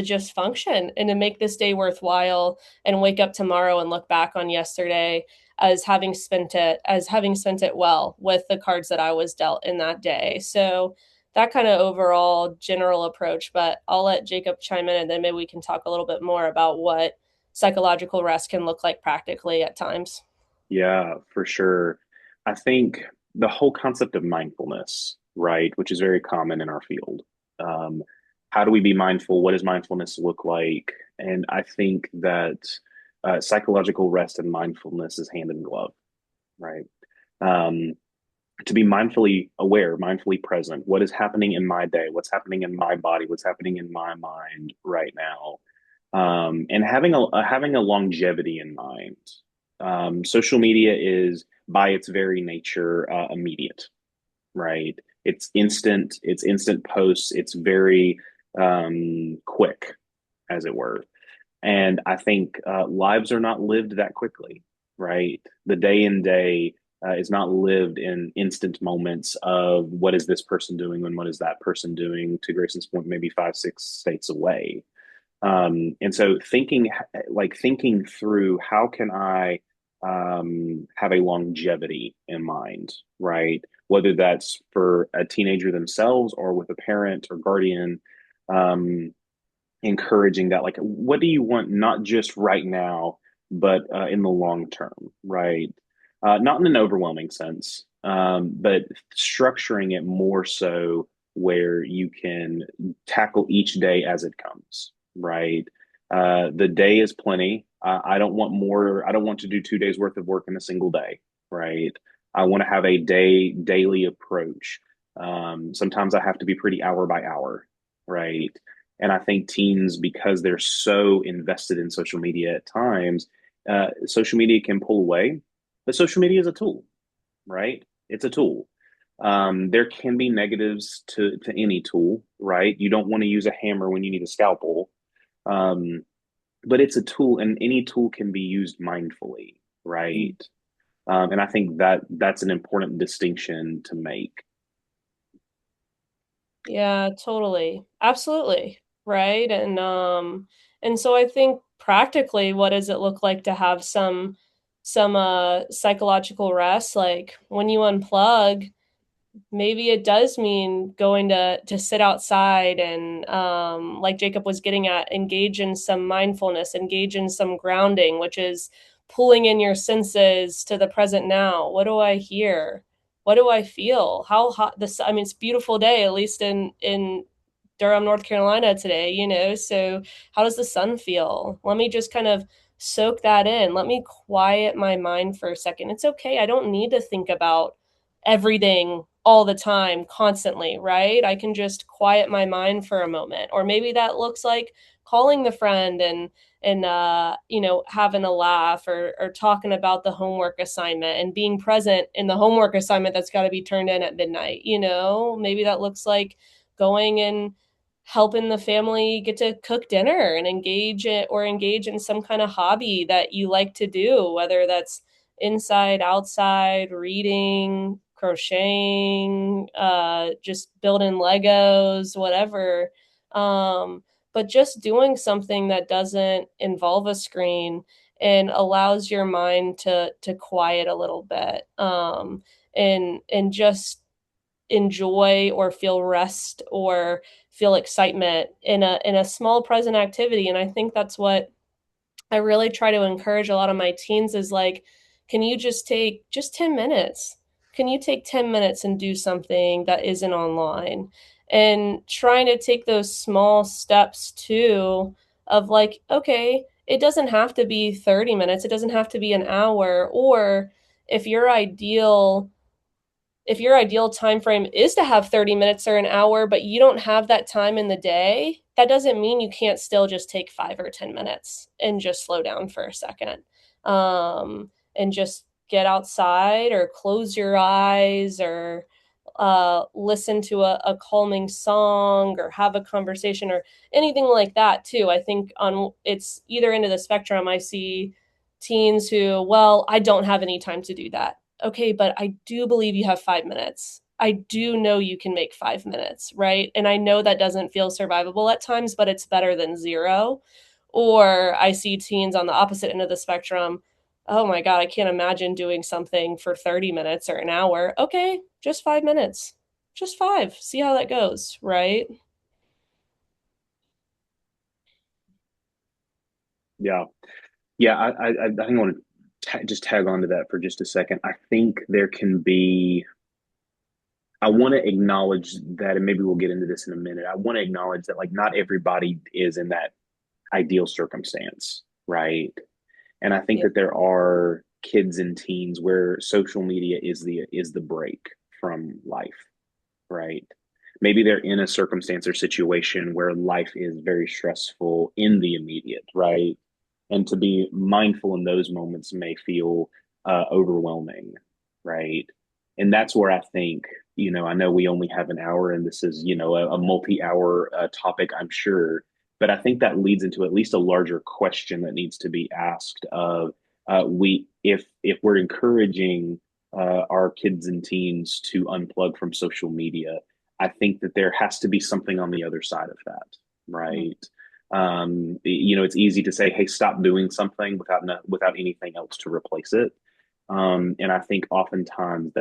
[SPEAKER 2] just function and to make this day worthwhile, and wake up tomorrow and look back on yesterday as having spent it well with the cards that I was dealt in that day. So that kind of overall general approach, but I'll let Jacob chime in, and then maybe we can talk a little bit more about what psychological rest can look like practically at times.
[SPEAKER 3] Yeah, for sure. I think the whole concept of mindfulness, right, which is very common in our field. Um, how do we be mindful? What does mindfulness look like? And I think that psychological rest and mindfulness is hand in glove, right? Um, to be mindfully aware, mindfully present. What is happening in my day? What's happening in my body? What's happening in my mind right now? And having a longevity in mind. Social media is by its very nature immediate, right? It's instant posts. It's very quick, as it were. And I think lives are not lived that quickly, right? The day in day is not lived in instant moments of what is this person doing and what is that person doing, to Grayson's point, maybe 5, 6 states away. And so thinking through, how can I have a longevity in mind, right? Whether that's for a teenager themselves or with a parent or guardian, um, encouraging that, like, what do you want, not just right now, but in the long term, right? Not in an overwhelming sense, but structuring it more so where you can tackle each day as it comes, right? The day is plenty. I don't want more. I don't want to do 2 days worth of work in a single day, right? I want to have a daily approach. Sometimes I have to be pretty hour by hour, right? And I think teens, because they're so invested in social media at times, social media can pull away, but social media is a tool, right? It's a tool. There can be negatives to any tool, right? You don't want to use a hammer when you need a scalpel, um, but it's a tool, and any tool can be used mindfully, right? And I think that that's an important distinction to make.
[SPEAKER 2] Yeah, totally. Absolutely. Right. And so I think practically what does it look like to have some psychological rest? Like when you unplug, maybe it does mean going to sit outside and like Jacob was getting at, engage in some mindfulness, engage in some grounding, which is pulling in your senses to the present now. What do I hear? What do I feel? How hot this, I mean, it's a beautiful day, at least in Durham, North Carolina today, So how does the sun feel? Let me just kind of soak that in. Let me quiet my mind for a second. It's okay. I don't need to think about everything all the time, constantly, right? I can just quiet my mind for a moment. Or maybe that looks like calling the friend and having a laugh or talking about the homework assignment and being present in the homework assignment that's got to be turned in at midnight. Maybe that looks like going and helping the family get to cook dinner and engage in some kind of hobby that you like to do, whether that's inside, outside, reading, crocheting, just building Legos, whatever. But just doing something that doesn't involve a screen and allows your mind to quiet a little bit, and just enjoy or feel rest or feel excitement in a small present activity. And I think that's what I really try to encourage a lot of my teens is like, can you just take just 10 minutes? Can you take 10 minutes and do something that isn't online? And trying to take those small steps too of like, okay, it doesn't have to be 30 minutes, it doesn't have to be an hour. Or if your ideal if your ideal time frame is to have 30 minutes or an hour, but you don't have that time in the day, that doesn't mean you can't still just take 5 or 10 minutes and just slow down for a second, and just get outside or close your eyes or listen to a calming song or have a conversation or anything like that too. I think on it's either end of the spectrum. I see teens who, well, I don't have any time to do that. Okay, but I do believe you have 5 minutes. I do know you can make 5 minutes, right? And I know that doesn't feel survivable at times, but it's better than zero. Or I see teens on the opposite end of the spectrum. Oh my God, I can't imagine doing something for 30 minutes or an hour. Okay, just 5 minutes. Just five. See how that goes, right?
[SPEAKER 3] Yeah. Yeah, I think I want to just tag on to that for just a second. I think there can be, I want to acknowledge that, and maybe we'll get into this in a minute. I want to acknowledge that, like, not everybody is in that ideal circumstance, right? And I think
[SPEAKER 2] Yeah.
[SPEAKER 3] that there are kids and teens where social media is the break from life, right? Maybe they're in a circumstance or situation where life is very stressful in the immediate, right? And to be mindful in those moments may feel overwhelming, right? And that's where I think, I know we only have an hour and this is, a multi-hour topic, I'm sure, but I think that leads into at least a larger question that needs to be asked of we if we're encouraging our kids and teens to unplug from social media, I think that there has to be something on the other side of that,
[SPEAKER 2] Mhm.
[SPEAKER 3] right? It's easy to say, "Hey, stop doing something," without anything else to replace it. And I think oftentimes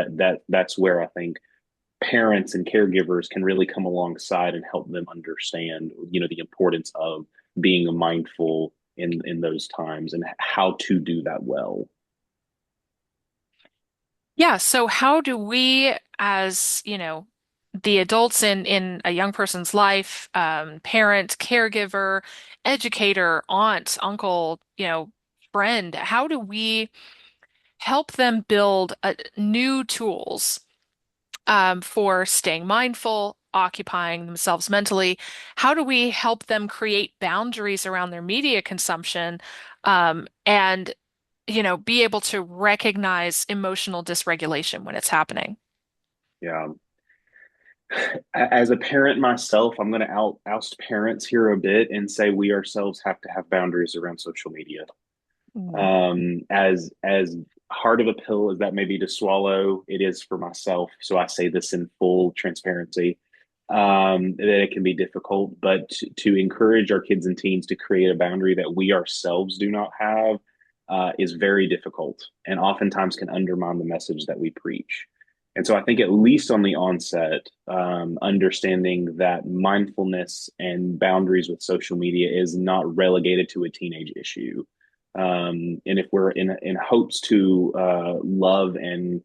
[SPEAKER 3] that's where I think parents and caregivers can really come alongside and help them understand, the importance of being mindful in those times and how to do that well.
[SPEAKER 1] Yeah, so how do we, as, the adults in a young person's life, parent, caregiver, educator, aunt, uncle, friend, how do we help them build new tools for staying mindful, occupying themselves mentally? How do we help them create boundaries around their media consumption, and be able to recognize emotional dysregulation when it's happening?
[SPEAKER 3] Yeah. As a parent myself, I'm going to oust parents here a bit and say we ourselves have to have boundaries around social media.
[SPEAKER 1] Mm.
[SPEAKER 3] As hard of a pill as that may be to swallow, it is for myself. So I say this in full transparency. That it can be difficult, but to encourage our kids and teens to create a boundary that we ourselves do not have is very difficult and oftentimes can undermine the message that we preach. And so I think, at least on the onset, understanding that mindfulness and boundaries with social media is not relegated to a teenage issue. And if we're in hopes to love and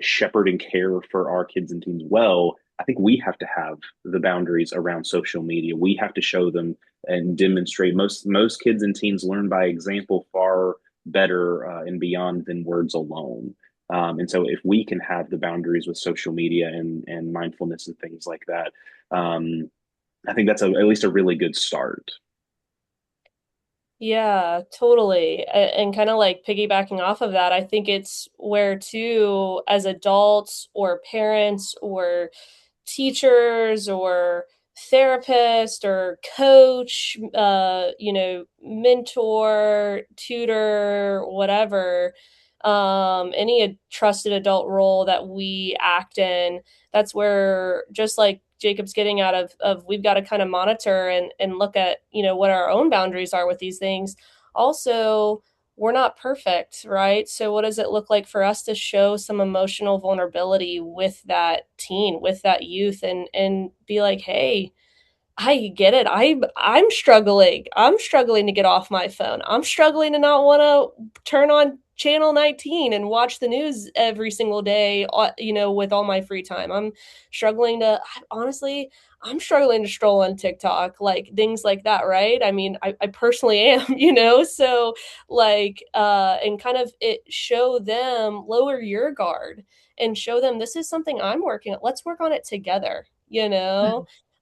[SPEAKER 3] shepherd and care for our kids and teens well, I think we have to have the boundaries around social media. We have to show them and demonstrate. Most kids and teens learn by example far better and beyond than words alone. And so, if we can have the boundaries with social media and mindfulness and things like that, I think that's at least a really good start.
[SPEAKER 2] Yeah, totally. And kind of like piggybacking off of that, I think it's where too, as adults or parents or teachers or therapist or coach, mentor, tutor, whatever, any trusted adult role that we act in, that's where, just like Jacob's getting out of we've got to kind of monitor and look at, what our own boundaries are with these things. Also, we're not perfect, right? So what does it look like for us to show some emotional vulnerability with that teen, with that youth, and be like, hey, I get it. I'm struggling. I'm struggling to get off my phone. I'm struggling to not want to turn on channel 19 and watch the news every single day, with all my free time. I'm struggling to honestly, I'm struggling to stroll on TikTok, like things like that, right? I mean, I personally am, so like and kind of it show them, lower your guard and show them this is something I'm working on. Let's work on it together,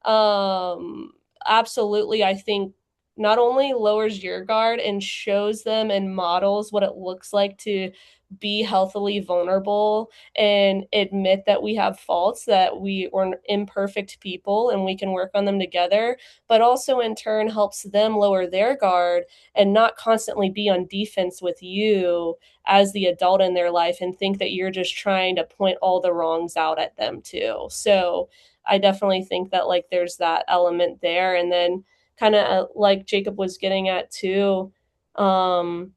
[SPEAKER 2] um absolutely. I think not only lowers your guard and shows them and models what it looks like to be healthily vulnerable and admit that we have faults, that we are imperfect people and we can work on them together, but also in turn helps them lower their guard and not constantly be on defense with you as the adult in their life and think that you're just trying to point all the wrongs out at them too. So I definitely think that like there's that element there. And then kind of like Jacob was getting at too, um,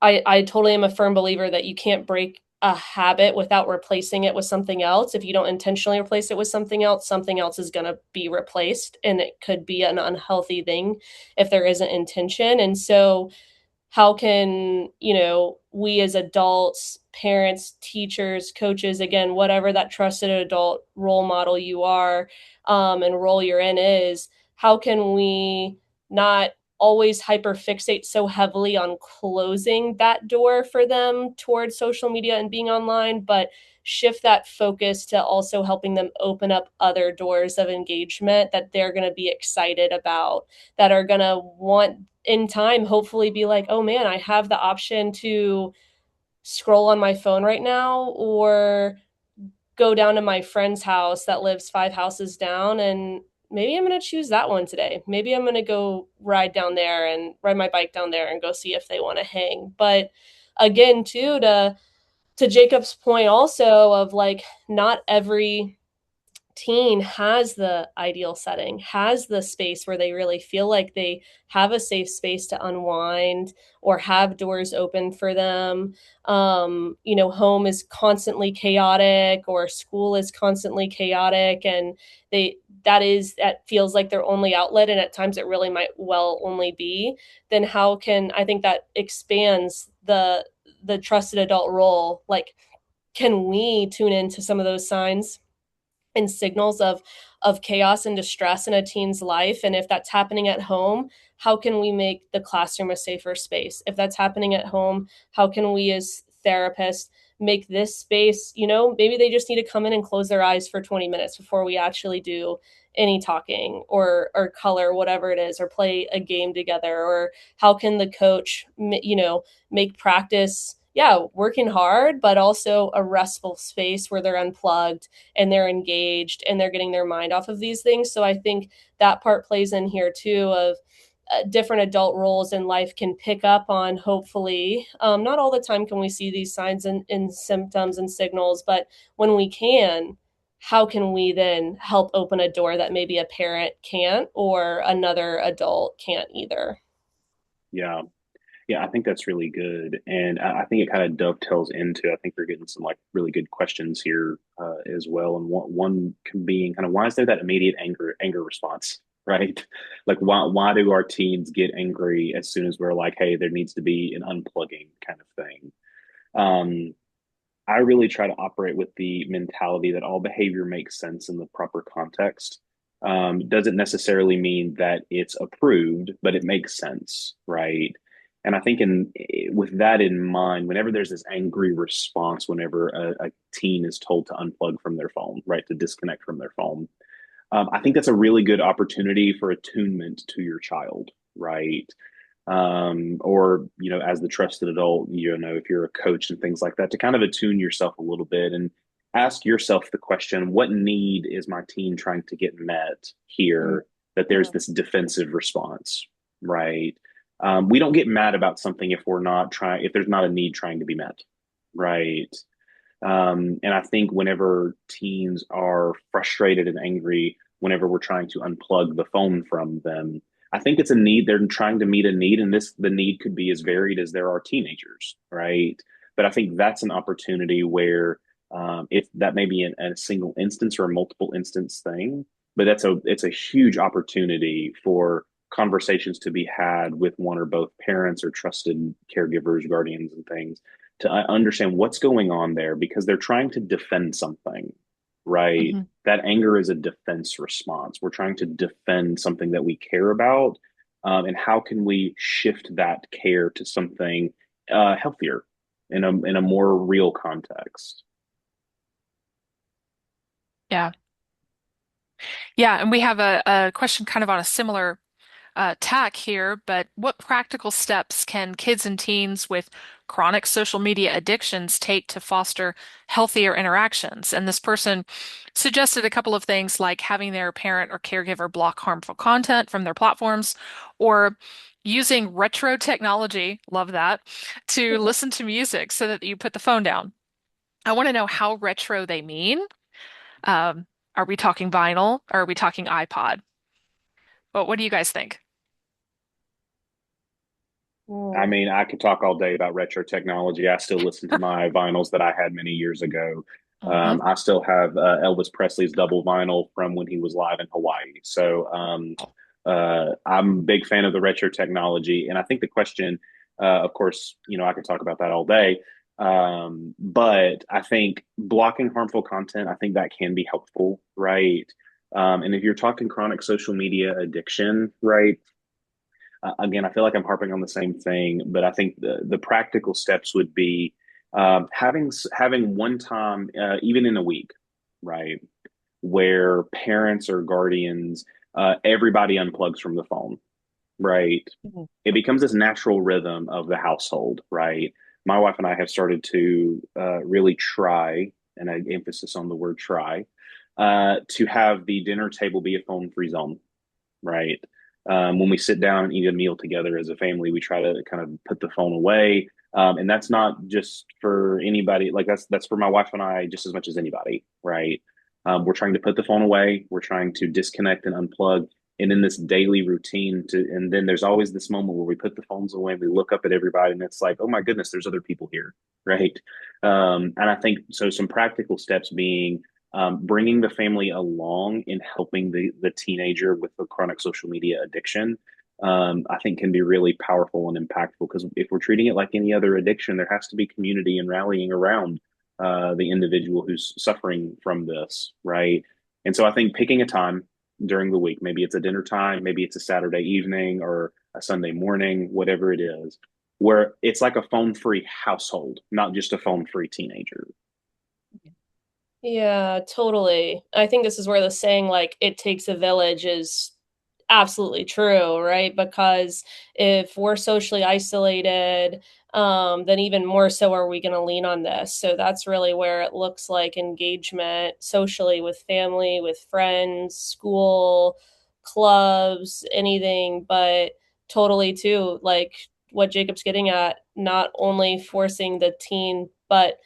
[SPEAKER 2] I totally am a firm believer that you can't break a habit without replacing it with something else. If you don't intentionally replace it with something else is going to be replaced. And it could be an unhealthy thing if there isn't intention. And so how can, we as adults, parents, teachers, coaches, again, whatever that trusted adult role model you are, and role you're in is, how can we not always hyper fixate so heavily on closing that door for them towards social media and being online, but shift that focus to also helping them open up other doors of engagement that they're going to be excited about, that are going to want in time hopefully be like, oh man, I have the option to scroll on my phone right now, or go down to my friend's house that lives 5 houses down, and maybe I'm going to choose that one today. Maybe I'm going to go ride down there and ride my bike down there and go see if they want to hang. But again, too, to Jacob's point also of like, not every teen has the ideal setting, has the space where they really feel like they have a safe space to unwind or have doors open for them. Home is constantly chaotic or school is constantly chaotic, and that feels like their only outlet, and at times it really might well only be. Then how can, I think that expands the trusted adult role. Like, can we tune into some of those signs and signals of chaos and distress in a teen's life? And if that's happening at home, how can we make the classroom a safer space? If that's happening at home, how can we as therapists make this space, maybe they just need to come in and close their eyes for 20 minutes before we actually do any talking or color, whatever it is, or play a game together? Or how can the coach, make practice, yeah, working hard, but also a restful space where they're unplugged and they're engaged and they're getting their mind off of these things. So I think that part plays in here too, of different adult roles in life can pick up on, hopefully. Not all the time can we see these signs and symptoms and signals, but when we can, how can we then help open a door that maybe a parent can't or another adult can't either?
[SPEAKER 3] Yeah. Yeah, I think that's really good. And I think it kind of dovetails into, I think we're getting some like really good questions here as well. And one being kind of why is there that immediate anger response, right? Like why do our teens get angry as soon as we're like, hey, there needs to be an unplugging kind of thing? Um, I really try to operate with the mentality that all behavior makes sense in the proper context. Doesn't necessarily mean that it's approved, but it makes sense, right? And I think with that in mind, whenever there's this angry response, whenever a teen is told to unplug from their phone, right, to disconnect from their phone, I think that's a really good opportunity for attunement to your child, right? Or as the trusted adult, if you're a coach and things like that, to kind of attune yourself a little bit and ask yourself the question, what need is my teen trying to get met
[SPEAKER 2] Mm,
[SPEAKER 3] here, that there's
[SPEAKER 2] yeah.
[SPEAKER 3] this defensive response, right? We don't get mad about something if there's not a need trying to be met, right? And I think whenever teens are frustrated and angry, whenever we're trying to unplug the phone from them, I think it's a need. They're trying to meet a need, and the need could be as varied as there are teenagers, right? But I think that's an opportunity where if that may be a single instance or a multiple instance thing, but it's a huge opportunity for conversations to be had with one or both parents or trusted caregivers, guardians, and things to understand what's going on there because they're trying to defend something, right?
[SPEAKER 1] Hmm.
[SPEAKER 3] That anger is a defense response. We're trying to defend something that we care about. And how can we shift that care to something healthier in a more real context?
[SPEAKER 1] Yeah. Yeah. And we have a question kind of on a similar tack here, but what practical steps can kids and teens with chronic social media addictions take to foster healthier interactions? And this person suggested a couple of things like having their parent or caregiver block harmful content from their platforms or using retro technology, love that, to listen to music so that you put the phone down. I want to know how retro they mean. Um, are we talking vinyl or are we talking iPod? But what do you guys think?
[SPEAKER 3] I
[SPEAKER 2] Mm,
[SPEAKER 3] mean, I could talk all day about retro technology. I still listen to my vinyls that I had many years ago.
[SPEAKER 1] Hmm.
[SPEAKER 3] I still have Elvis Presley's double vinyl from when he was live in Hawaii. So I'm a big fan of the retro technology. And I think the question, of course, I could talk about that all day. But I think blocking harmful content, I think that can be helpful, right? And if you're talking chronic social media addiction, right? Again, I feel like I'm harping on the same thing, but I think the practical steps would be having one time, even in a week, right, where parents or guardians, everybody unplugs from the phone, right?
[SPEAKER 2] mhm.
[SPEAKER 3] It becomes this natural rhythm of the household, right? My wife and I have started to really try, and I emphasis on the word try, to have the dinner table be a phone-free zone, right? When we sit down and eat a meal together as a family, we try to kind of put the phone away. And that's not just for anybody, like that's for my wife and I just as much as anybody, right? We're trying to put the phone away. We're trying to disconnect and unplug. And in this daily routine and then there's always this moment where we put the phones away and we look up at everybody and it's like, oh my goodness, there's other people here, right? And I think so. Some practical steps being bringing the family along in helping the teenager with the chronic social media addiction, I think can be really powerful and impactful because if we're treating it like any other addiction, there has to be community and rallying around the individual who's suffering from this, right? And so I think picking a time during the week, maybe it's a dinner time, maybe it's a Saturday evening or a Sunday morning, whatever it is, where it's like a phone free household, not just a phone free teenager.
[SPEAKER 2] Yeah, totally. I think this is where the saying, like, it takes a village is absolutely true, right? Because if we're socially isolated, then even more so are we going to lean on this. So that's really where it looks like engagement socially with family, with friends, school, clubs, anything but totally too, like what Jacob's getting at, not only forcing the teen, but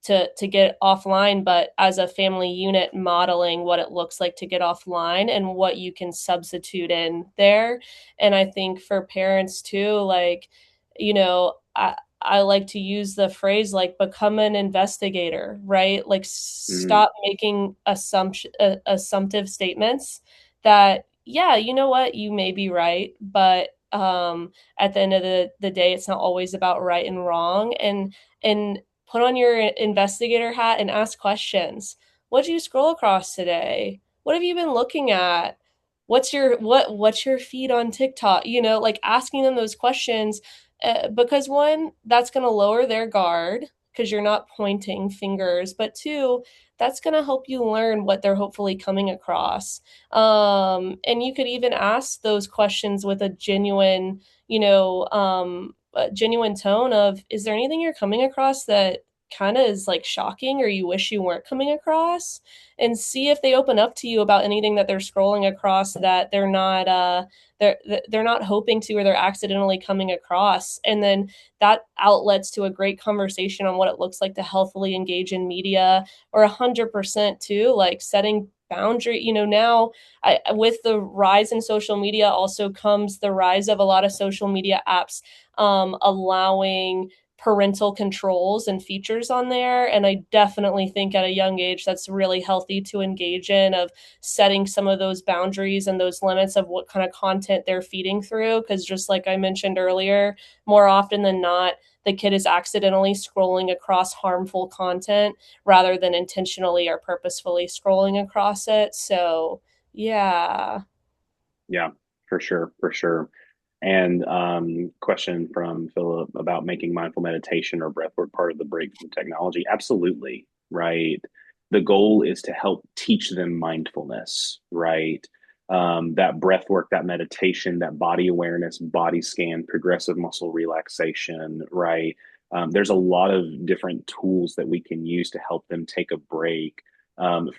[SPEAKER 2] to get offline, but as a family unit modeling what it looks like to get offline and what you can substitute in there. And I think for parents too, like, I like to use the phrase like become an investigator, right? Like
[SPEAKER 3] Mm,
[SPEAKER 2] stop making assumptive statements that, yeah, you know what, you may be right, but at the end of the day, it's not always about right and wrong. And put on your investigator hat and ask questions. What did you scroll across today? What have you been looking at? What's your feed on TikTok? Like asking them those questions, because one, that's going to lower their guard because you're not pointing fingers, but two, that's going to help you learn what they're hopefully coming across. And you could even ask those questions with a genuine tone of, is there anything you're coming across that kind of is like shocking or you wish you weren't coming across? And see if they open up to you about anything that they're scrolling across that they're not hoping to, or they're accidentally coming across. And then that outlets to a great conversation on what it looks like to healthily engage in media, or 100% too, like setting boundary. Now, with the rise in social media also comes the rise of a lot of social media apps allowing parental controls and features on there. And I definitely think at a young age that's really healthy to engage in, of setting some of those boundaries and those limits of what kind of content they're feeding through. Because just like I mentioned earlier, more often than not, the kid is accidentally scrolling across harmful content rather than intentionally or purposefully scrolling across it. So, yeah.
[SPEAKER 3] yeah, for sure, for sure. And question from Philip about making mindful meditation or breathwork part of the break from technology. Absolutely, right? The goal is to help teach them mindfulness, right? That breath work, that meditation, that body awareness, body scan, progressive muscle relaxation, right? There's a lot of different tools that we can use to help them take a break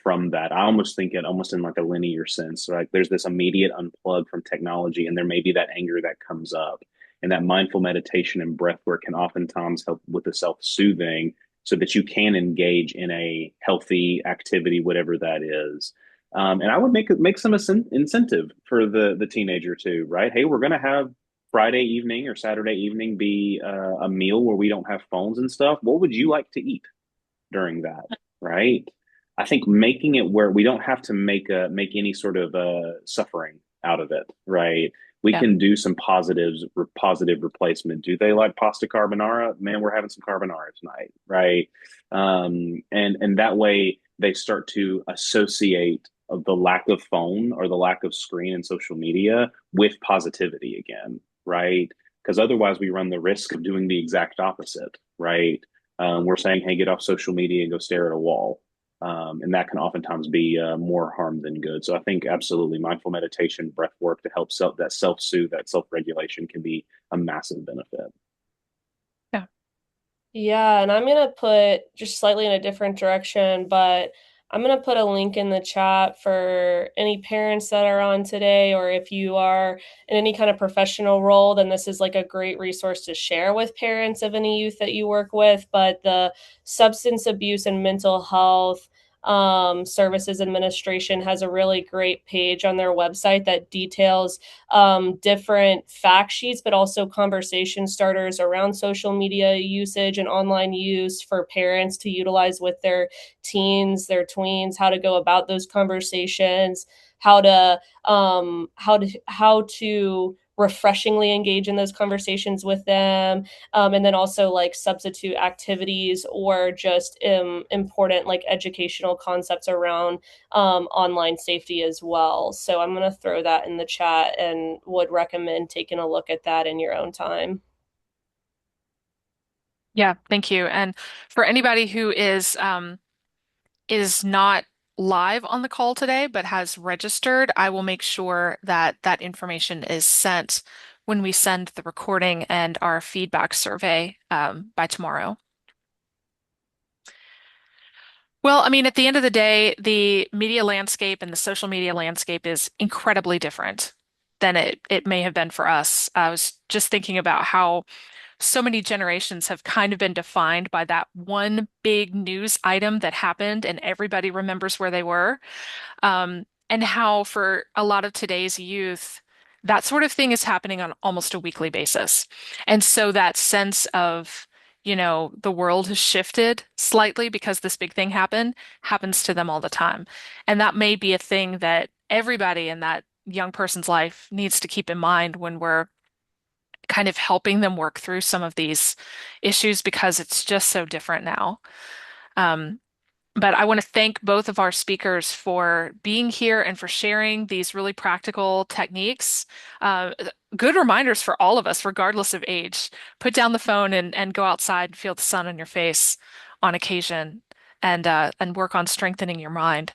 [SPEAKER 3] from that. I almost think it almost in like a linear sense. Like there's this immediate unplug from technology, and there may be that anger that comes up. And that mindful meditation and breath work can oftentimes help with the self soothing so that you can engage in a healthy activity, whatever that is. And I would make some incentive for the teenager too, right? Hey, we're going to have Friday evening or Saturday evening be a meal where we don't have phones and stuff. What would you like to eat during that, right? I think making it where we don't have to make any sort of suffering out of it, right? We
[SPEAKER 1] Yeah.
[SPEAKER 3] can do some positive replacement. Do they like pasta carbonara? Man, we're having some carbonara tonight, right? And that way they start to associate of the lack of phone or the lack of screen and social media with positivity again, right? Because otherwise we run the risk of doing the exact opposite, right? We're saying, hey, get off social media and go stare at a wall. And that can oftentimes be more harm than good. So I think absolutely mindful meditation, breath work to help that self soothe, that self regulation can be a massive benefit.
[SPEAKER 1] Yeah.
[SPEAKER 2] Yeah, and I'm gonna put just slightly in a different direction, but I'm gonna put a link in the chat for any parents that are on today, or if you are in any kind of professional role, then this is like a great resource to share with parents of any youth that you work with. But the Substance Abuse and Mental Health Services Administration has a really great page on their website that details different fact sheets, but also conversation starters around social media usage and online use for parents to utilize with their teens, their tweens, how to go about those conversations, how to refreshingly engage in those conversations with them, and then also like substitute activities or just important like educational concepts around online safety as well. So I'm going to throw that in the chat and would recommend taking a look at that in your own time.
[SPEAKER 1] Yeah, thank you. And for anybody who is not live on the call today but has registered, I will make sure that that information is sent when we send the recording and our feedback survey by tomorrow. Well, I mean, at the end of the day, the media landscape and the social media landscape is incredibly different. than it may have been for us. I was just thinking about how so many generations have kind of been defined by that one big news item that happened and everybody remembers where they were. And how for a lot of today's youth, that sort of thing is happening on almost a weekly basis. And so that sense of, the world has shifted slightly because this big thing happened, happens to them all the time. And that may be a thing that everybody in that young person's life needs to keep in mind when we're kind of helping them work through some of these issues because it's just so different now. Um, but I want to thank both of our speakers for being here and for sharing these really practical techniques. Uh, Good reminders for all of us, regardless of age. Put down the phone and go outside and feel the sun on your face on occasion and work on strengthening your mind.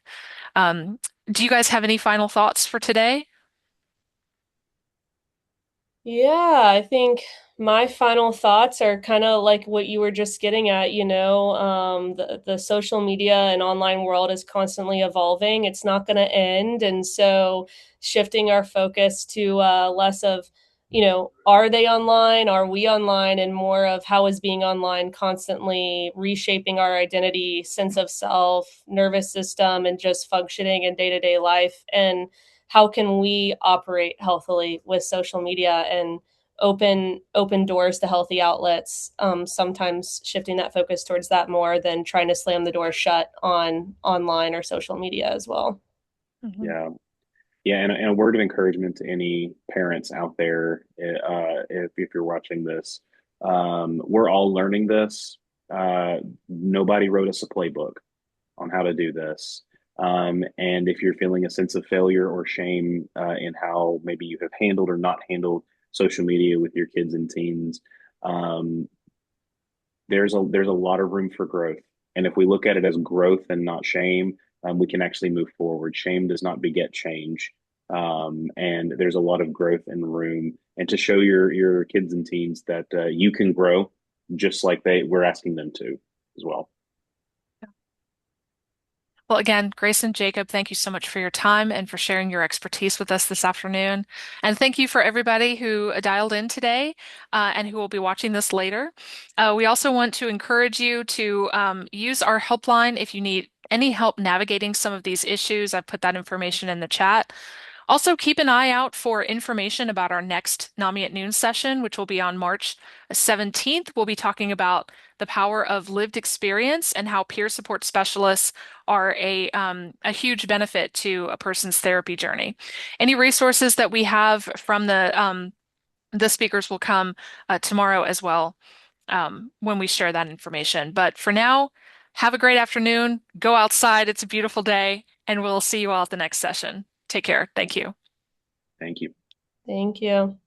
[SPEAKER 1] Um, do you guys have any final thoughts for today?
[SPEAKER 2] Yeah, I think my final thoughts are kind of like what you were just getting at, the social media and online world is constantly evolving. It's not going to end. And so shifting our focus to less of, are they online? Are we online? And more of how is being online constantly reshaping our identity, sense of self, nervous system, and just functioning in day-to-day life. And how can we operate healthily with social media and open doors to healthy outlets, sometimes shifting that focus towards that more than trying to slam the door shut on online or social media as well.
[SPEAKER 1] Mhm.
[SPEAKER 3] Yeah. Yeah, and a word of encouragement to any parents out there, if you're watching this, we're all learning this. Nobody wrote us a playbook on how to do this. And if you're feeling a sense of failure or shame in how maybe you have handled or not handled social media with your kids and teens, um, there's a lot of room for growth. And if we look at it as growth and not shame, we can actually move forward. Shame does not beget change. And there's a lot of growth and room. And to show your kids and teens that you can grow just like we're asking them to as well.
[SPEAKER 1] Well, again, Grace and Jacob, thank you so much for your time and for sharing your expertise with us this afternoon. And thank you for everybody who dialed in today and who will be watching this later. We also want to encourage you to use our helpline if you need any help navigating some of these issues. I've put that information in the chat. Also, keep an eye out for information about our next NAMI at Noon session, which will be on March 17th. We'll be talking about the power of lived experience and how peer support specialists are a huge benefit to a person's therapy journey. Any resources that we have from the speakers will come tomorrow as well when we share that information. But for now, have a great afternoon. Go outside. It's a beautiful day, and we'll see you all at the next session. Take care. Thank you.
[SPEAKER 3] Thank you.
[SPEAKER 2] Thank you.